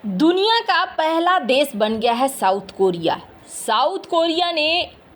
दुनिया का पहला देश बन गया है साउथ कोरिया। साउथ कोरिया ने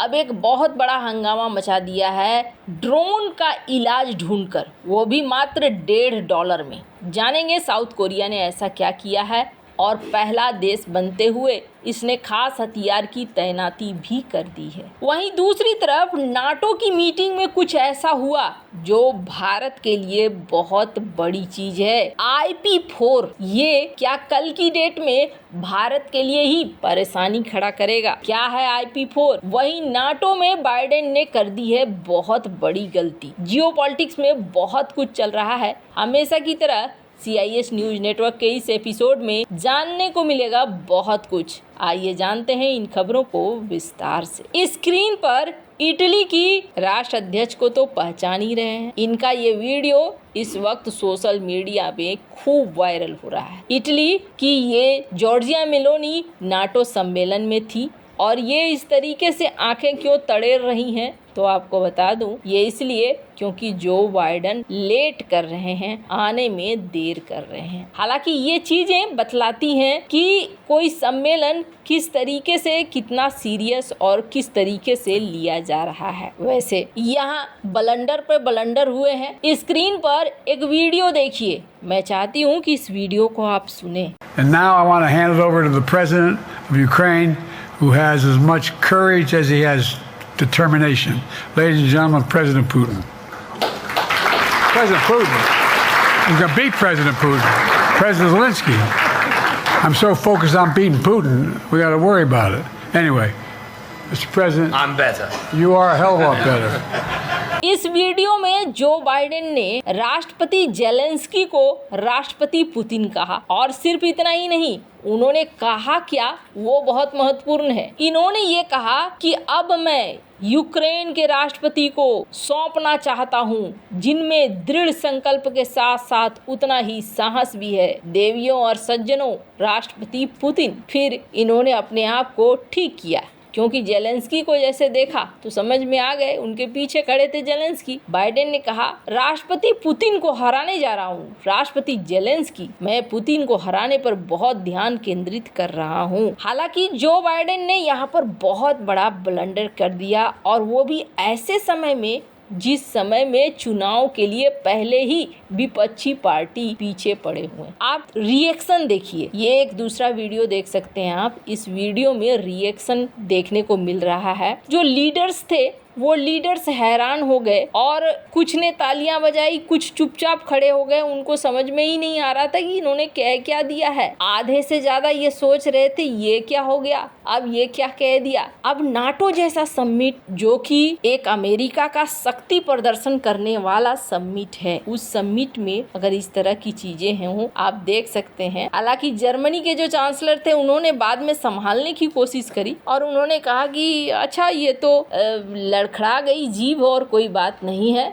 अब एक बहुत बड़ा हंगामा मचा दिया है ड्रोन का इलाज ढूंढकर, वो भी मात्र $1.5 में। जानेंगे साउथ कोरिया ने ऐसा क्या किया है और पहला देश बनते हुए इसने खास हथियार की तैनाती भी कर दी है। वहीं दूसरी तरफ नाटो की मीटिंग में कुछ ऐसा हुआ जो भारत के लिए बहुत बड़ी चीज है। IP4 ये क्या कल की डेट में भारत के लिए ही परेशानी खड़ा करेगा? क्या है IP4? वहीं नाटो में बाइडेन ने कर दी है बहुत बड़ी गलती। जियोपॉलिटिक्स में बहुत कुछ चल रहा है। हमेशा की तरह CIS न्यूज नेटवर्क के इस एपिसोड में जानने को मिलेगा बहुत कुछ। आइए जानते हैं इन खबरों को विस्तार से। स्क्रीन पर इटली की राष्ट्राध्यक्ष को तो पहचान ही रहे हैं। इनका ये वीडियो इस वक्त सोशल मीडिया में खूब वायरल हो रहा है। इटली की ये जॉर्जिया मेलोनी नाटो सम्मेलन में थी और ये इस तरीके से आंखें क्यों तड़ेर रही हैं तो आपको बता दूं, ये इसलिए क्योंकि जो बाइडेन लेट कर रहे हैं, आने में देर कर रहे हैं। हालांकि ये चीजें बतलाती हैं कि कोई सम्मेलन किस तरीके से कितना सीरियस और किस तरीके से लिया जा रहा है। वैसे यहाँ ब्लंडर पे ब्लंडर हुए हैं। स्क्रीन पर एक वीडियो देखिए, मैं चाहती हूँ कि इस वीडियो को आप सुने। And now I want to hand it over to the president of Ukraine, who has as much courage as he has determination. Ladies and gentlemen, President Putin. President Putin. He's going to beat President Putin. President Zelensky. I'm so focused on beating Putin, we got to worry about it. Anyway, Mr. President. I'm better. You are a hell of a lot better. इस video में Joe Biden ने राष्ट्रपति Zelensky को राष्ट्रपति Putin कहा और सिर्फ इतना ही नहीं, उन्होंने कहा क्या वो बहुत महत्वपूर्ण है। इन्होंने ये कहा कि अब मैं यूक्रेन के राष्ट्रपति को सौंपना चाहता हूँ, जिनमें दृढ़ संकल्प के साथ साथ उतना ही साहस भी है। देवियों और सज्जनों, राष्ट्रपति पुतिन। फिर इन्होंने अपने आप को ठीक किया क्योंकि जेलेंस्की को जैसे देखा तो समझ में आ गए, उनके पीछे खड़े थे जेलेंस्की। बाइडेन ने कहा राष्ट्रपति पुतिन को हराने जा रहा हूँ, राष्ट्रपति जेलेंस्की, मैं पुतिन को हराने पर बहुत ध्यान केंद्रित कर रहा हूँ। हालांकि जो बाइडेन ने यहाँ पर बहुत बड़ा ब्लंडर कर दिया और वो भी ऐसे समय में जिस समय में चुनाव के लिए पहले ही विपक्षी पार्टी पीछे पड़े हुए हैं। आप रिएक्शन देखिए, ये एक दूसरा वीडियो देख सकते हैं आप। इस वीडियो में रिएक्शन देखने को मिल रहा है। जो लीडर्स थे वो लीडर्स हैरान हो गए और कुछ ने तालियां बजाई, कुछ चुपचाप खड़े हो गए। उनको समझ में ही नहीं आ रहा था कि इन्होंने कह क्या दिया है। आधे से ज्यादा ये सोच रहे थे ये क्या हो गया, अब ये क्या कह दिया। अब नाटो जैसा समिट जो कि एक अमेरिका का शक्ति प्रदर्शन करने वाला समिट है, उस समिट में अगर इस तरह की चीजें हैं आप देख सकते हैं। हालांकि जर्मनी के जो चांसलर थे उन्होंने बाद में संभालने की कोशिश करी और उन्होंने कहा कि अच्छा ये तो लड़खड़ा गई जीभ और कोई बात नहीं है,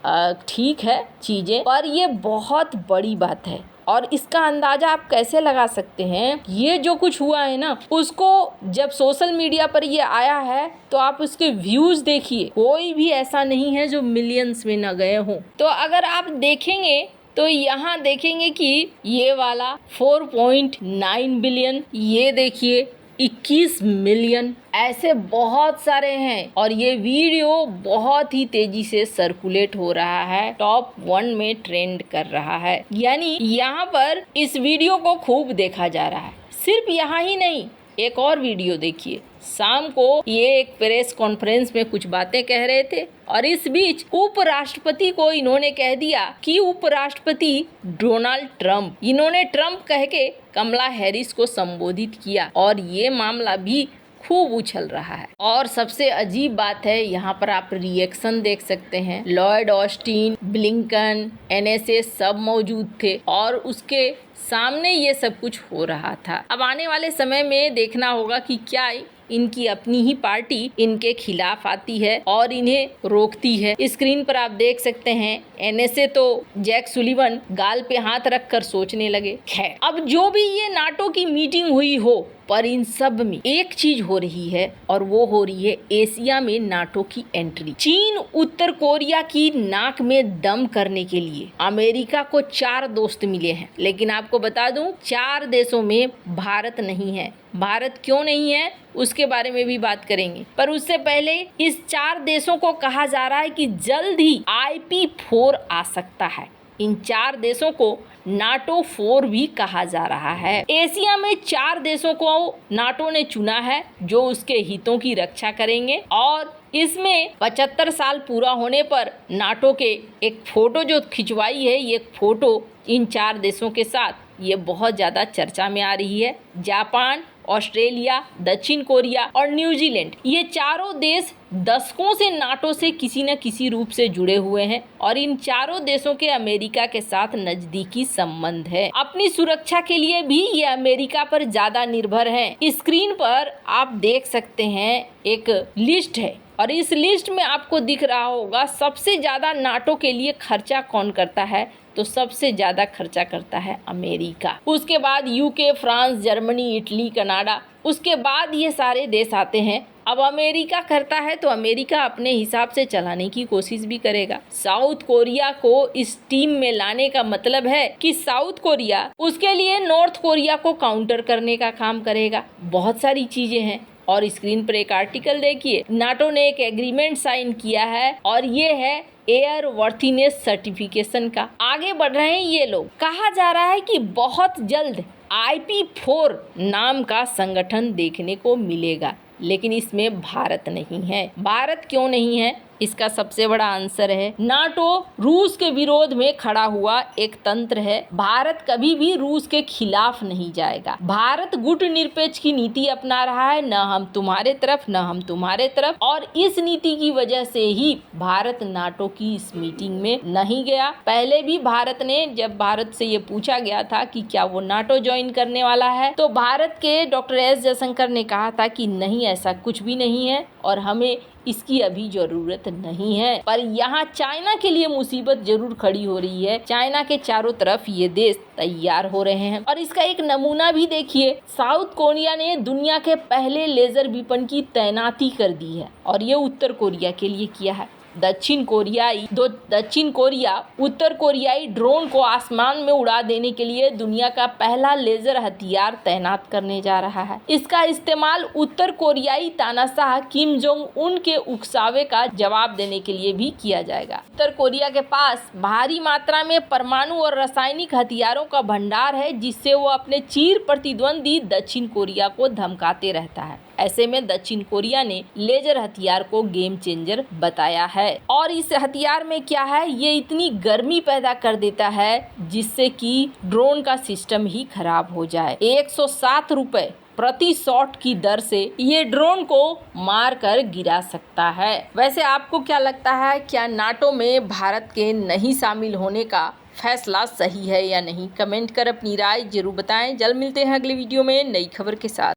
ठीक है चीजें, पर ये बहुत बड़ी बात है। और इसका अंदाजा आप कैसे लगा सकते हैं, ये जो कुछ हुआ है ना, उसको जब सोशल मीडिया पर ये आया है तो आप उसके व्यूज देखिए, कोई भी ऐसा नहीं है जो मिलियंस में न गए हों। तो अगर आप देखेंगे तो यहाँ देखेंगे कि ये वाला 4.9 बिलियन, ये देखिए 21 मिलियन, ऐसे बहुत सारे हैं और ये वीडियो बहुत ही तेजी से सर्कुलेट हो रहा है, टॉप 1 में ट्रेंड कर रहा है। यानी यहाँ पर इस वीडियो को खूब देखा जा रहा है। सिर्फ यहाँ ही नहीं, एक और वीडियो देखिए। शाम को ये एक प्रेस कॉन्फ्रेंस में कुछ बातें कह रहे थे और इस बीच उपराष्ट्रपति को इन्होंने कह दिया कि उपराष्ट्रपति डोनाल्ड ट्रंप, इन्होंने ट्रंप कह के कमला हैरिस को संबोधित किया और ये मामला भी खूब उछल रहा है। और सबसे अजीब बात है, यहाँ पर आप रिएक्शन देख सकते हैं। लॉयड ऑस्टिन, ब्लिंकन, NSA सब मौजूद थे और उसके सामने ये सब कुछ हो रहा था। अब आने वाले समय में देखना होगा कि क्या इनकी अपनी ही पार्टी इनके खिलाफ आती है और इन्हें रोकती है। स्क्रीन पर आप देख सकते हैं NSA तो जैक सुलिवन गाल पे हाथ रखकर सोचने लगे। खैर, अब जो भी ये नाटो की मीटिंग हुई हो, पर इन सब में एक चीज हो रही है और वो हो रही है एशिया में नाटो की एंट्री। चीन उत्तर कोरिया की नाक में दम करने के लिए अमेरिका को 4 दोस्त मिले हैं, लेकिन आप आपको बता दूं 4 देशों में भारत नहीं है। भारत क्यों नहीं है उसके बारे में भी बात करेंगे, पर उससे पहले इस 4 देशों को कहा जा रहा है कि जल्द ही IP4 आ सकता है। इन 4 देशों को नाटो 4 भी कहा जा रहा है। एशिया में 4 देशों को नाटो ने चुना है जो उसके हितों की रक्षा करेंगे और इसमें 75 साल पूरा होने पर नाटो के एक फोटो जो खिंचवाई है, ये फोटो इन 4 देशों के साथ ये बहुत ज़्यादा चर्चा में आ रही है। जापान, ऑस्ट्रेलिया, दक्षिण कोरिया और न्यूजीलैंड, ये चारों देश दशकों से नाटो से किसी न किसी रूप से जुड़े हुए हैं और इन चारों देशों के अमेरिका के साथ नजदीकी संबंध है। अपनी सुरक्षा के लिए भी ये अमेरिका पर ज्यादा निर्भर हैं। स्क्रीन पर आप देख सकते हैं एक लिस्ट है और इस लिस्ट में आपको दिख रहा होगा सबसे ज्यादा नाटो के लिए खर्चा कौन करता है, तो सबसे ज्यादा खर्चा करता है अमेरिका। उसके बाद UK, France, Germany, Italy, Canada, उसके बाद ये सारे देश आते हैं। अब अमेरिका करता है तो अमेरिका अपने हिसाब से चलाने की कोशिश भी करेगा। साउथ कोरिया को इस टीम में लाने का मतलब है कि साउथ कोरिया उसके लिए नॉर्थ कोरिया को काउंटर करने का काम करेगा। बहुत सारी चीजें हैं और स्क्रीन पर एक आर्टिकल देखिए। नाटो ने एक एग्रीमेंट साइन किया है और ये है एयर वर्थीनेस सर्टिफिकेशन का। आगे बढ़ रहे हैं ये लोग। कहा जा रहा है कि बहुत जल्द IP4 नाम का संगठन देखने को मिलेगा, लेकिन इसमें भारत नहीं है। भारत क्यों नहीं है इसका सबसे बड़ा आंसर है नाटो रूस के विरोध में खड़ा हुआ एक तंत्र है। भारत कभी भी रूस के खिलाफ नहीं जाएगा। भारत गुट निरपेक्ष की नीति अपना रहा है, न हम तुम्हारे तरफ न हम तुम्हारे तरफ, और इस नीति की वजह से ही भारत नाटो की इस मीटिंग में नहीं गया। पहले भी भारत ने, जब भारत से ये पूछा गया था कि क्या वो नाटो ज्वाइन करने वाला है, तो भारत के डॉक्टर एस जयशंकर ने कहा था कि नहीं, ऐसा कुछ भी नहीं है और हमें इसकी अभी जरूरत नहीं है। पर यहाँ चाइना के लिए मुसीबत जरूर खड़ी हो रही है। चाइना के चारों तरफ ये देश तैयार हो रहे हैं और इसका एक नमूना भी देखिए। साउथ कोरिया ने दुनिया के पहले लेजर विपन की तैनाती कर दी है और ये उत्तर कोरिया के लिए किया है। दक्षिण कोरिया उत्तर कोरियाई ड्रोन को आसमान में उड़ा देने के लिए दुनिया का पहला लेजर हथियार तैनात करने जा रहा है। इसका इस्तेमाल उत्तर कोरियाई तानाशाह किम जोंग उन के उकसावे का जवाब देने के लिए भी किया जाएगा। उत्तर कोरिया के पास भारी मात्रा में परमाणु और रासायनिक हथियारों का भंडार है, जिससे वो अपने चिर प्रतिद्वंदी दक्षिण कोरिया को धमकाते रहता है। ऐसे में दक्षिण कोरिया ने लेजर हथियार को गेम चेंजर बताया है और इस हथियार में क्या है, ये इतनी गर्मी पैदा कर देता है जिससे कि ड्रोन का सिस्टम ही खराब हो जाए। 107 रुपए प्रति शॉट की दर से ये ड्रोन को मार कर गिरा सकता है। वैसे आपको क्या लगता है, क्या नाटो में भारत के नहीं शामिल होने का फैसला सही है या नहीं? कमेंट कर अपनी राय जरूर बताएं। जल्द मिलते हैं अगले वीडियो में नई खबर के साथ।